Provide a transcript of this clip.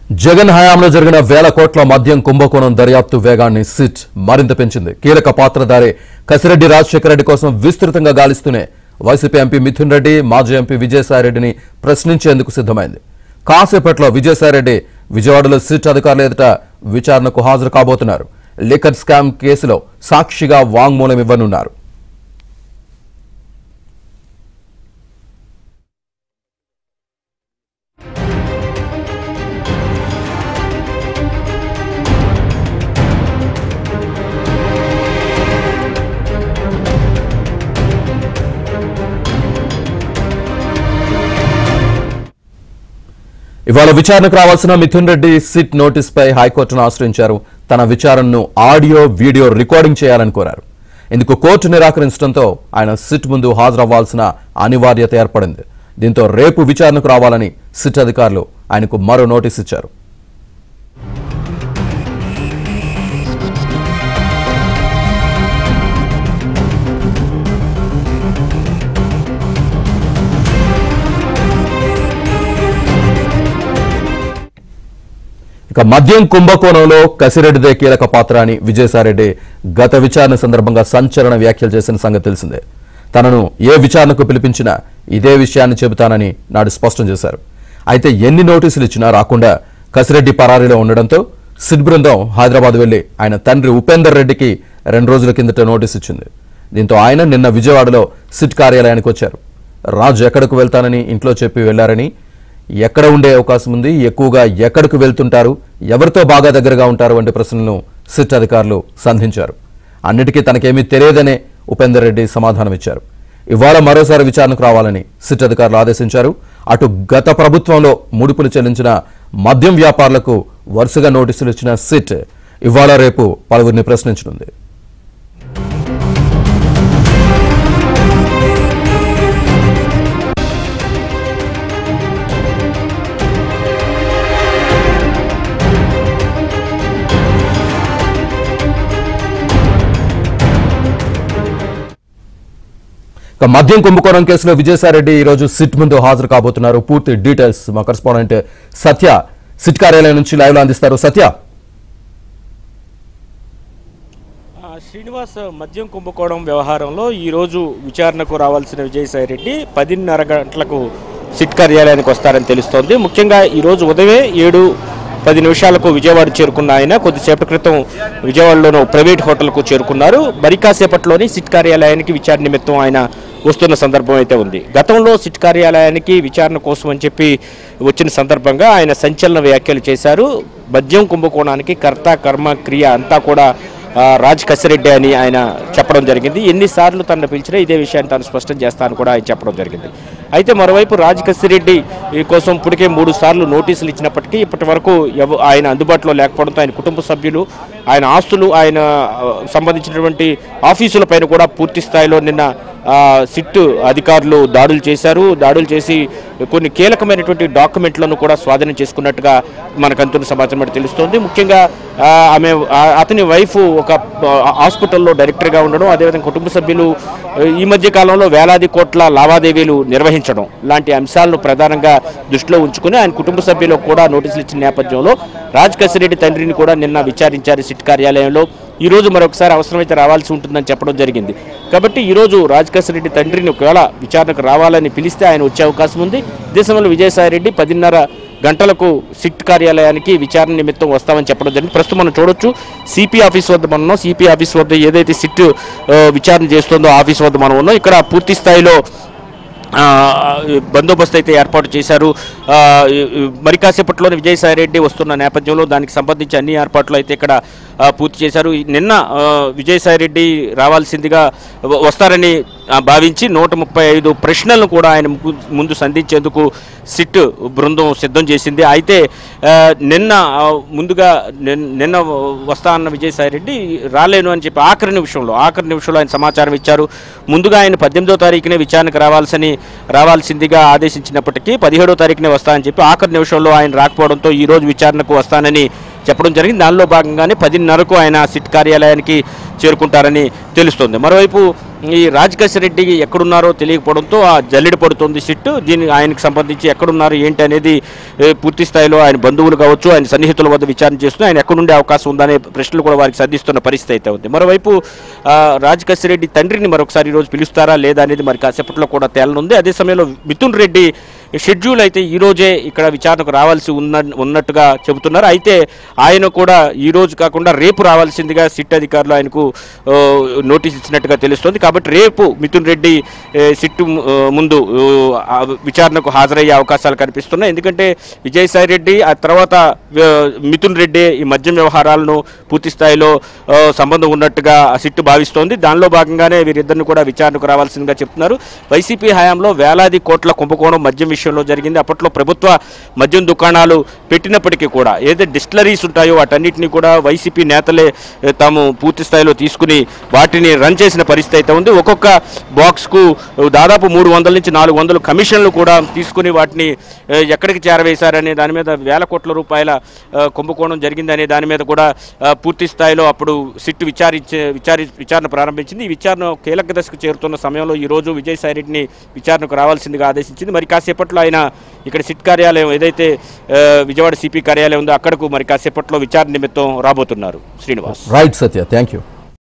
జగన్ హయాంలో జరిగిన వేల కోట్ల మద్యం కుంభకోణం దర్యాప్తు వేగాన్ని సిట్ మరింత పెంచింది. కీలక పాత్రధారి కసిరెడ్డి రాజశేఖర రెడ్డి కోసం విస్తృతంగా గాలిస్తూనే వైసీపీ ఎంపీ మిథున్ రెడ్డి, మాజీ ఎంపీ విజయసాయిరెడ్డిని ప్రశ్నించేందుకు సిద్ధమైంది. కాసేపట్లో విజయసాయిరెడ్డి విజయవాడలో సిట్ అధికారుల ఎదుట విచారణకు హాజరు కాబోతున్నారు. లిక్కర్ స్కామ్ కేసులో సాక్షిగా వాంగ్మూలం ఇవ్వనున్నారు. ఇవాళ విచారణకు రావాల్సిన మిథున్ రెడ్డి సిట్ నోటీసుపై హైకోర్టును ఆశ్రయించారు. తన విచారణను ఆడియో, వీడియో రికార్డింగ్ చేయాలని కోరారు. ఇందుకు కోర్టు నిరాకరించడంతో ఆయన సిట్ ముందు హాజరవ్వాల్సిన అనివార్యత ఏర్పడింది. దీంతో రేపు విచారణకు రావాలని సిట్ అధికారులు ఆయనకు మరో నోటీసు ఇచ్చారు. ఇక మద్యం కుంభకోణంలో కసిరెడ్డిదే కీలక పాత్ర అని విజయసాయిరెడ్డి గత విచారణ సందర్భంగా సంచలన వ్యాఖ్యలు చేసిన సంగతి తెలిసిందే. తనను ఏ విచారణకు పిలిపించినా ఇదే విషయాన్ని చెబుతానని నాడు స్పష్టం చేశారు. అయితే ఎన్ని నోటీసులు ఇచ్చినా రాకుండా కసిరెడ్డి పరారీలో ఉండడంతో సిట్ బృందం హైదరాబాద్ వెళ్లి ఆయన తండ్రి ఉపేందర్ రెడ్డికి 2 రోజుల కిందట నోటీసు ఇచ్చింది. దీంతో ఆయన నిన్న విజయవాడలో సిట్ కార్యాలయానికి వచ్చారు. రాజు ఎక్కడకు వెళ్తానని ఇంట్లో చెప్పి వెళ్లారని, ఎక్కడ ఉండే అవకాశం ఉంది, ఎక్కువగా ఎక్కడికి వెళ్తుంటారు, ఎవరితో బాగా దగ్గరగా ఉంటారు వంటి ప్రశ్నలను సిట్ అధికారులు సంధించారు. అన్నిటికీ తనకేమీ తెలియదనే ఉపేందర్ రెడ్డి సమాధానం ఇచ్చారు. ఇవాళ మరోసారి విచారణకు రావాలని సిట్ అధికారులు ఆదేశించారు. అటు గత ప్రభుత్వంలో ముడుపులు చెల్లించిన మద్యం వ్యాపారులకు వరుసగా నోటీసులు ఇచ్చిన సిట్ ఇవాళ రేపు పలువురిని ప్రశ్నించనుంది. మద్యం కుంభకోణం కేసులో విజయసాయిరెడ్డి ఈ రోజు సిట్ ముందు హాజరు కాబోతున్నారు. పూర్తి డీటెయిల్స్ మా కరెస్పాండెంట్ సత్య సిట్ కార్యాలయం నుంచి లైవ్ లో అందిస్తారు. సత్య, శ్రీనివాస్, మద్యం కుంభకోణం వ్యవహారంలో ఈ రోజు విచారణకు రావాల్సిన విజయసాయిరెడ్డి 10:30 గంటలకు సిట్ కార్యాలయానికి వస్తారని తెలుస్తోంది. ముఖ్యంగా ఈరోజు ఉదయమే 7:10 విజయవాడ చేరుకున్న ఆయన కొద్దిసేపటి క్రితం విజయవాడలోని ప్రైవేట్ హోటల్కు చేరుకున్నారు. మరి కాసేపట్లోని సిట్ కార్యాలయానికి విచారణ నిమిత్తం ఆయన వస్తున్న సందర్భం అయితే ఉంది. గతంలో సిట్ కార్యాలయానికి విచారణ కోసం అని చెప్పి వచ్చిన సందర్భంగా ఆయన సంచలన వ్యాఖ్యలు చేశారు. మద్యం కుంభకోణానికి కర్త, కర్మ, క్రియ అంతా కూడా రాజ్ కసిరెడ్డి అని ఆయన చెప్పడం జరిగింది. ఎన్నిసార్లు తనను పిలిచినా ఇదే విషయాన్ని తాను స్పష్టం చేస్తానని కూడా ఆయన చెప్పడం జరిగింది. అయితే మరోవైపు రాజ్ కసిరెడ్డి కోసం ఇప్పటికే 3 సార్లు నోటీసులు ఇచ్చినప్పటికీ ఇప్పటి వరకు ఆయన అందుబాటులో లేకపోవడంతో ఆయన కుటుంబ సభ్యులు, ఆయన ఆస్తులు, ఆయన సంబంధించినటువంటి ఆఫీసుల పైన కూడా పూర్తి స్థాయిలో నిన్న సిట్ అధికారులు దాడులు చేశారు. దాడులు చేసి కొన్ని కీలకమైనటువంటి డాక్యుమెంట్లను కూడా స్వాధీనం చేసుకున్నట్టుగా మనకు అందుతున్న సమాచారం తెలుస్తోంది. ముఖ్యంగా అతని వైఫ్ ఒక హాస్పిటల్లో డైరెక్టర్గా ఉండడం, అదేవిధంగా కుటుంబ సభ్యులు ఈ మధ్య కాలంలో వేలాది కోట్ల లావాదేవీలు నిర్వహించడం లాంటి అంశాలను ప్రధానంగా దృష్టిలో ఉంచుకుని ఆయన కుటుంబ సభ్యులకు కూడా నోటీసులు ఇచ్చిన నేపథ్యంలో రాజ్ కసిరెడ్డి తండ్రిని కూడా నిన్న విచారించారు సిట్ కార్యాలయంలో. ఈరోజు మరొకసారి అవసరమైతే రావాల్సి ఉంటుందని చెప్పడం జరిగింది. కాబట్టి ఈరోజు రాజ్ కసిరెడ్డి తండ్రిని ఒకవేళ విచారణకు రావాలని పిలిస్తే ఆయన వచ్చే అవకాశం ఉంది. దేశంలో విజయసాయిరెడ్డి 10:30 గంటలకు సిట్ కార్యాలయానికి విచారణ నిమిత్తం వస్తామని చెప్పడం జరిగింది. ప్రస్తుతం మనం చూడొచ్చు సిపి ఆఫీస్ వద్ద మనం ఉన్నాం. సిపి ఆఫీస్ వద్ద ఏదైతే సిట్ విచారణ చేస్తుందో ఆఫీస్ వద్ద మనం ఉన్నాం. ఇక్కడ పూర్తి స్థాయిలో బందోబస్తు అయితే ఏర్పాటు చేశారు. మరి కాసేపట్లోనే విజయసాయిరెడ్డి వస్తున్న నేపథ్యంలో దానికి సంబంధించి అన్ని ఏర్పాట్లు అయితే ఇక్కడ పూర్తి చేశారు. నిన్న విజయసాయిరెడ్డి రావాల్సిందిగా వస్తారని భావించి 135 ప్రశ్నలను కూడా ఆయన ముందు సంధించేందుకు సిట్ బృందం సిద్ధం చేసింది. అయితే నిన్న వస్తా అన్న విజయసాయిరెడ్డి రాలేను అని చెప్పి ఆఖరి నిమిషంలో ఆయన సమాచారం ఇచ్చారు. ముందుగా ఆయన 18వ తారీఖునే విచారణకు రావాల్సిందిగా ఆదేశించినప్పటికీ 17వ తారీఖునే వస్తానని చెప్పి ఆఖరి నిమిషంలో ఆయన రాకపోవడంతో ఈ రోజు విచారణకు వస్తానని చెప్పడం జరిగింది. దానిలో భాగంగానే 10:30కు ఆయన సిట్ కార్యాలయానికి చేరుకుంటారని తెలుస్తోంది. మరోవైపు ఈ రాజకేశ్వర రెడ్డి ఎక్కడున్నారో తెలియకపోవడంతో ఆ జల్లెడ పడుతుంది సిట్. దీనికి ఆయనకు సంబంధించి ఎక్కడున్నారు ఏంటి అనేది పూర్తి స్థాయిలో ఆయన బంధువులు కావచ్చు, ఆయన సన్నిహితుల వద్ద విచారణ చేస్తూ ఆయన ఎక్కడుండే అవకాశం ఉందనే ప్రశ్నలు కూడా వారికి సంధిస్తున్న పరిస్థితి అయితే ఉంది. మరోవైపు రాజకేశ్వర రెడ్డి తండ్రిని మరొకసారి ఈరోజు పిలుస్తారా లేదా అనేది మరి కాసేపట్లో కూడా తేలనుంది. అదే సమయంలో మిథున్ రెడ్డి షెడ్యూల్ అయితే ఈరోజే ఇక్కడ విచారణకు రావాల్సి ఉన్నట్టుగా చెబుతున్నారు. అయితే ఆయన కూడా ఈరోజు కాకుండా రేపు రావాల్సిందిగా సిట్ అధికారులు ఆయనకు నోటీస్ ఇచ్చినట్టుగా తెలుస్తోంది. కాబట్టి రేపు మిథున్ రెడ్డి సిట్ ముందు విచారణకు హాజరయ్యే అవకాశాలు కనిపిస్తున్నాయి. ఎందుకంటే విజయసాయి రెడ్డి ఆ తర్వాత మిథున్ రెడ్డి ఈ మద్యం వ్యవహారాలను పూర్తి స్థాయిలో సంబంధం ఉన్నట్టుగా సిట్ భావిస్తోంది. దానిలో భాగంగానే వీరిద్దరిని కూడా విచారణకు రావాల్సిందిగా చెప్తున్నారు. వైసీపీ హయాంలో వేలాది కోట్ల కుంభకోణం మద్యం విషయంలో జరిగింది. అప్పట్లో ప్రభుత్వ మద్యం దుకాణాలు పెట్టినప్పటికీ కూడా ఏదైతే డిస్టిలరీస్ ఉంటాయో వాటన్నిటిని కూడా వైసీపీ నేతలే తాము పూర్తి స్థాయిలో తీసుకుని వాటిని రన్ చేసిన పరిస్థితి అయితే ఉంది. ఒక్కొక్క బాక్స్కు దాదాపు 300 నుంచి 400 కమిషన్లు కూడా తీసుకుని వాటిని ఎక్కడికి చేరవేశారనే దాని మీద వేల కోట్ల రూపాయల కుంభకోణం జరిగిందనే దాని మీద కూడా పూర్తి స్థాయిలో అప్పుడు సిట్ విచారణ ప్రారంభించింది. ఈ విచారణ కీలక దశకు చేరుతున్న సమయంలో ఈరోజు విజయసాయి రెడ్డిని విచారణకు రావాల్సిందిగా ఆదేశించింది. మరి కాసేపట్లో ఆయన ఇక్కడ సిట్ కార్యాలయం ఏదైతే విజయవాడ సిపి కార్యాలయం ఉందో అక్కడకు మరి కాసేపట్లో విచారణ నిమిత్తం రాబోతున్నారు. Srinivas. Right Satya, thank you.